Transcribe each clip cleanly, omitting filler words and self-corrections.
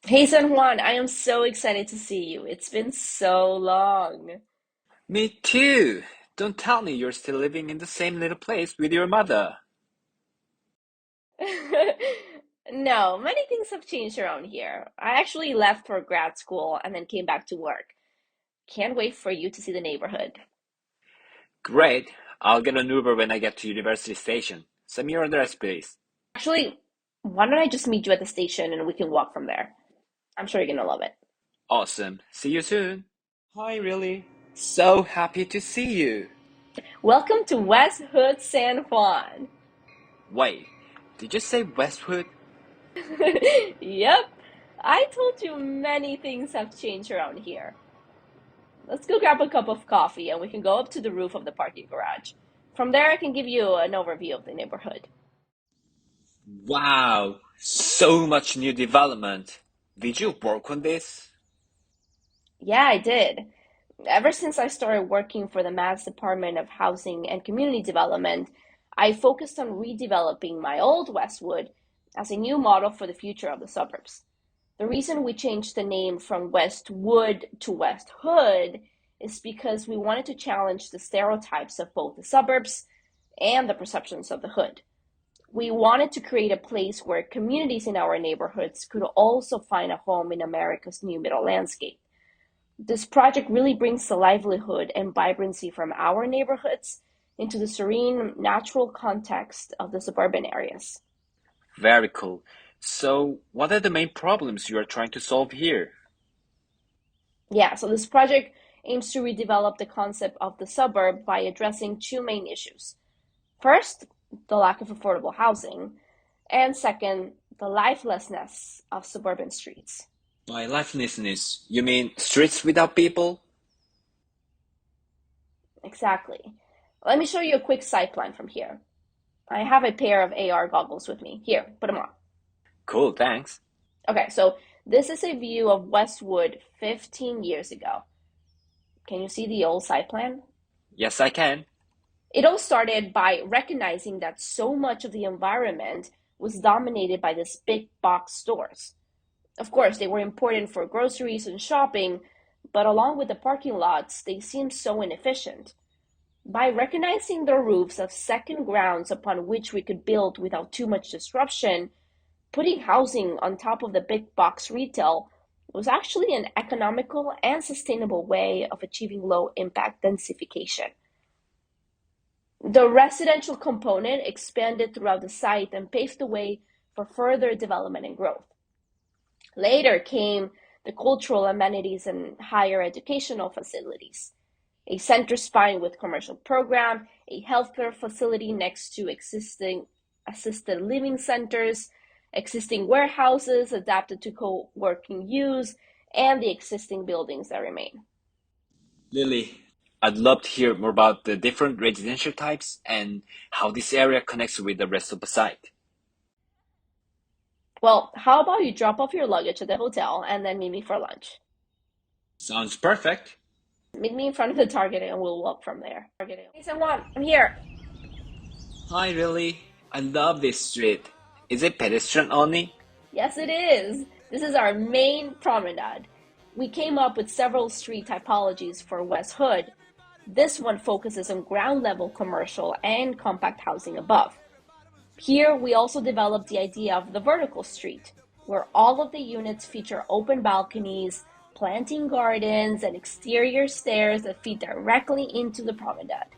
Hey Sangwon, I am so excited to see you. It's been so long. Me too. Don't tell me you're still living in the same little place with your mother. No, many things have changed around here. I actually left for grad school and then came back to work. Can't wait for you to see the neighborhood. Great. I'll get an Uber when I get to University Station. Send me your address, please. Actually, why don't I just meet you at the station and we can walk from there? I'm sure you're gonna love it. Awesome. See you soon. Hi, really? So happy to see you. Welcome to West Hood, San Juan. Wait, did you say Westwood? Yep, I told you many things have changed around here. Let's go grab a cup of coffee and we can go up to the roof of the parking garage. From there, I can give you an overview of the neighborhood. Wow, so much new development. Did you work on this? Yeah, I did. Ever since I started working for the Mass Department of Housing and Community Development, I focused on redeveloping my old Westwood as a new model for the future of the suburbs. The reason we changed the name from Westwood to West Hood is because we wanted to challenge the stereotypes of both the suburbs and the perceptions of the hood. We wanted to create a place where communities in our neighborhoods could also find a home in America's new middle landscape. This project really brings the livelihood and vibrancy from our neighborhoods into the serene, natural context of the suburban areas. Very cool. So, what are the main problems you are trying to solve here? Yeah, so this project aims to redevelop the concept of the suburb by addressing two main issues. First, the lack of affordable housing, and second, the lifelessness of suburban streets. By lifelessness, you mean streets without people? Exactly. Let me show you a quick site plan from here. I have a pair of AR goggles with me. Here, put them on. Cool, thanks. Okay, so this is a view of Westwood 15 years ago. Can you see the old site plan? Yes, I can. It all started by recognizing that so much of the environment was dominated by these big box stores. Of course, they were important for groceries and shopping, but along with the parking lots, they seemed so inefficient. By recognizing the roofs as second grounds upon which we could build without too much disruption, putting housing on top of the big box retail was actually an economical and sustainable way of achieving low impact densification. The residential component expanded throughout the site and paved the way for further development and growth. Later came the cultural amenities and higher educational facilities. A center spine with commercial program, a healthcare facility next to existing assisted living centers, existing warehouses adapted to co-working use, and the existing buildings that remain. Lily, I'd love to hear more about the different residential types and how this area connects with the rest of the site. Well, how about you drop off your luggage at the hotel and then meet me for lunch? Sounds perfect. Meet me in front of the Target and we'll walk from there. Hey, someone, I'm here. Hi, Lily. I love this street. Is it pedestrian only? Yes, it is. This is our main promenade. We came up with several street typologies for West Hood. This one focuses on ground level commercial and compact housing above. Here, we also developed the idea of the vertical street, where all of the units feature open balconies, planting gardens, and exterior stairs that feed directly into the promenade.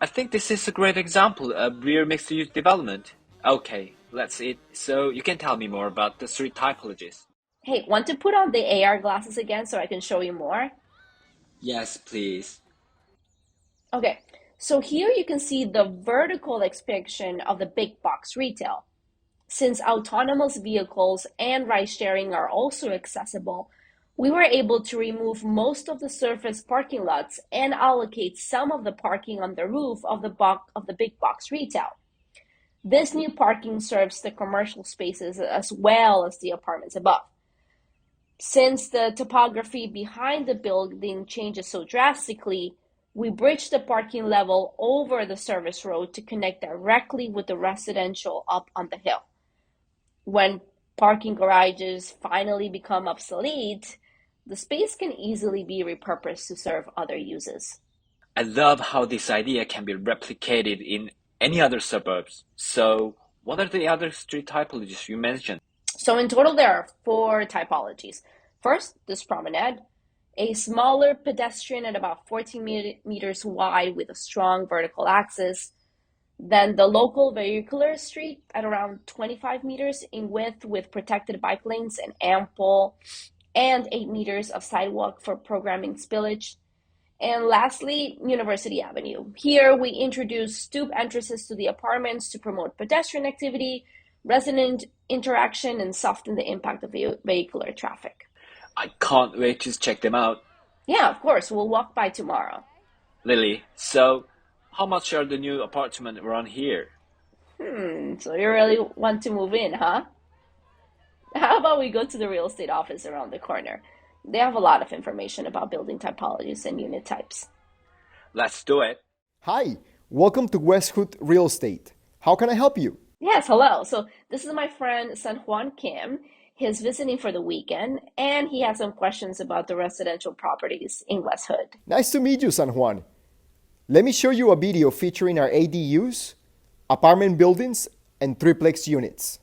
I think this is a great example of rear mixed-use development. Okay, let's see it. So you can tell me more about the street typologies. Hey, want to put on the AR glasses again so I can show you more? Yes, please. Okay, so here you can see the vertical expansion of the big box retail. Since autonomous vehicles and ride sharing are also accessible, we were able to remove most of the surface parking lots and allocate some of the parking on the roof of the big box retail. This new parking serves the commercial spaces as well as the apartments above. Since the topography behind the building changes so drastically, we bridge the parking level over the service road to connect directly with the residential up on the hill. When parking garages finally become obsolete, the space can easily be repurposed to serve other uses. I love how this idea can be replicated in any other suburbs. So, what are the other street typologies you mentioned? So in total, there are four typologies. First, this promenade, a smaller pedestrian at about 14 meters wide with a strong vertical axis. Then the local vehicular street at around 25 meters in width with protected bike lanes and 8 meters of sidewalk for programming spillage. And lastly, University Avenue. Here we introduce stoop entrances to the apartments to promote pedestrian activity, resident interaction, and soften the impact of vehicular traffic. I can't wait to check them out. Yeah, of course, we'll walk by tomorrow. Lily, so how much are the new apartments around here? So you really want to move in, huh? How about we go to the real estate office around the corner? They have a lot of information about building typologies and unit types. Let's do it. Hi, welcome to Westwood Real Estate. How can I help you? Yes, hello. So this is my friend Sangwon Kim. He's visiting for the weekend, and he has some questions about the residential properties in West Hood. Nice to meet you, San Juan. Let me show you a video featuring our ADUs, apartment buildings, and triplex units.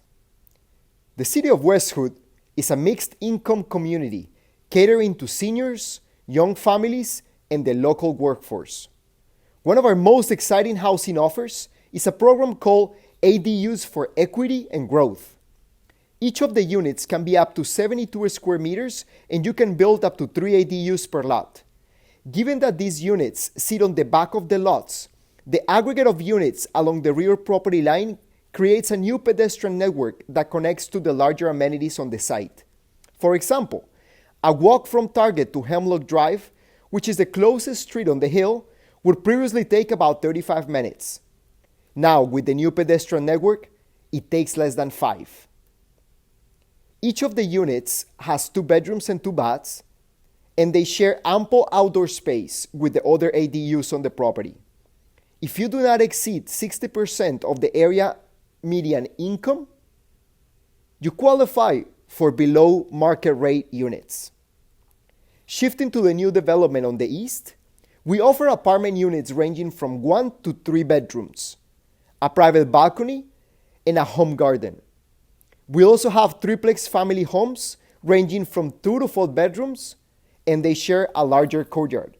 The city of Westwood is a mixed income community catering to seniors, young families, and the local workforce. One of our most exciting housing offers is a program called ADUs for Equity and Growth. Each of the units can be up to 72 square meters, and you can build up to 3 ADUs per lot. Given that these units sit on the back of the lots, the aggregate of units along the rear property line creates a new pedestrian network that connects to the larger amenities on the site. For example, a walk from Target to Hemlock Drive, which is the closest street on the hill, would previously take about 35 minutes. Now, with the new pedestrian network, it takes less than 5. Each of the units has 2 bedrooms and 2 baths, and they share ample outdoor space with the other ADUs on the property. If you do not exceed 60% of the area median income, you qualify for below market rate units. Shifting to the new development on the east, we offer apartment units ranging from 1 to 3 bedrooms, a private balcony, and a home garden. We also have triplex family homes ranging from 2 to 4 bedrooms, and they share a larger courtyard.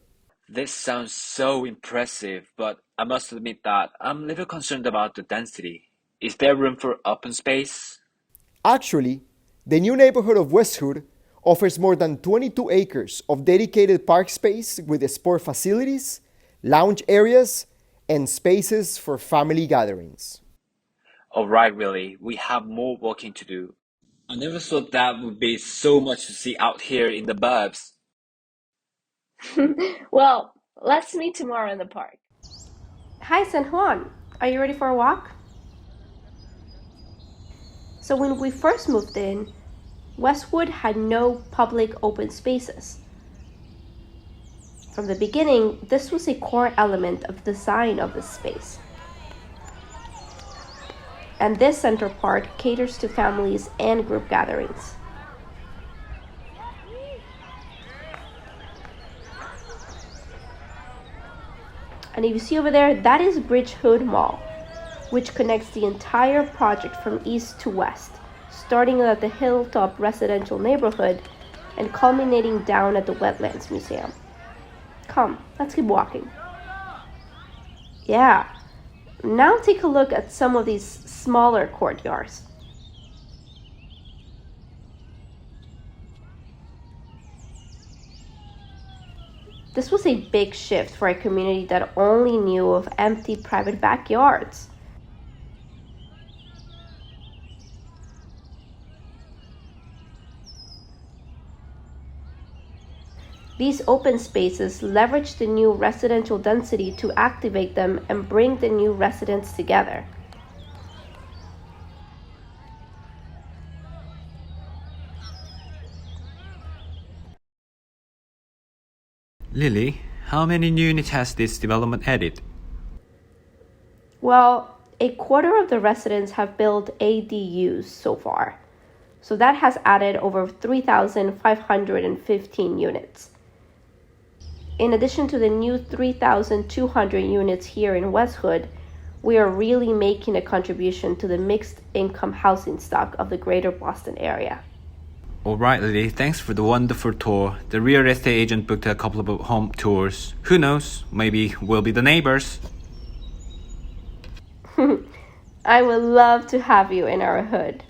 This sounds so impressive, but I must admit that I'm a little concerned about the density. Is there room for open space? Actually, the new neighborhood of Westwood offers more than 22 acres of dedicated park space with sport facilities, lounge areas, and spaces for family gatherings. All right, Willie, we have more walking to do. I never thought that would be so much to see out here in the burbs. Well, let's meet tomorrow in the park. Hi, San Juan. Are you ready for a walk? So when we first moved in, Westwood had no public open spaces. From the beginning, this was a core element of design of the space. And this center part caters to families and group gatherings. And if you see over there, that is Bridge Hood Mall, which connects the entire project from east to west, starting at the hilltop residential neighborhood and culminating down at the Wetlands Museum. Come, let's keep walking. Yeah, now take a look at some of these smaller courtyards. This was a big shift for a community that only knew of empty private backyards. These open spaces leverage the new residential density to activate them and bring the new residents together. Lily, how many new units has this development added? Well, a quarter of the residents have built ADUs so far. So that has added over 3,515 units. In addition to the new 3,200 units here in Westwood, we are really making a contribution to the mixed income housing stock of the greater Boston area. Alright, Lily, thanks for the wonderful tour. The real estate agent booked a couple of home tours. Who knows, maybe we'll be the neighbors. I would love to have you in our hood.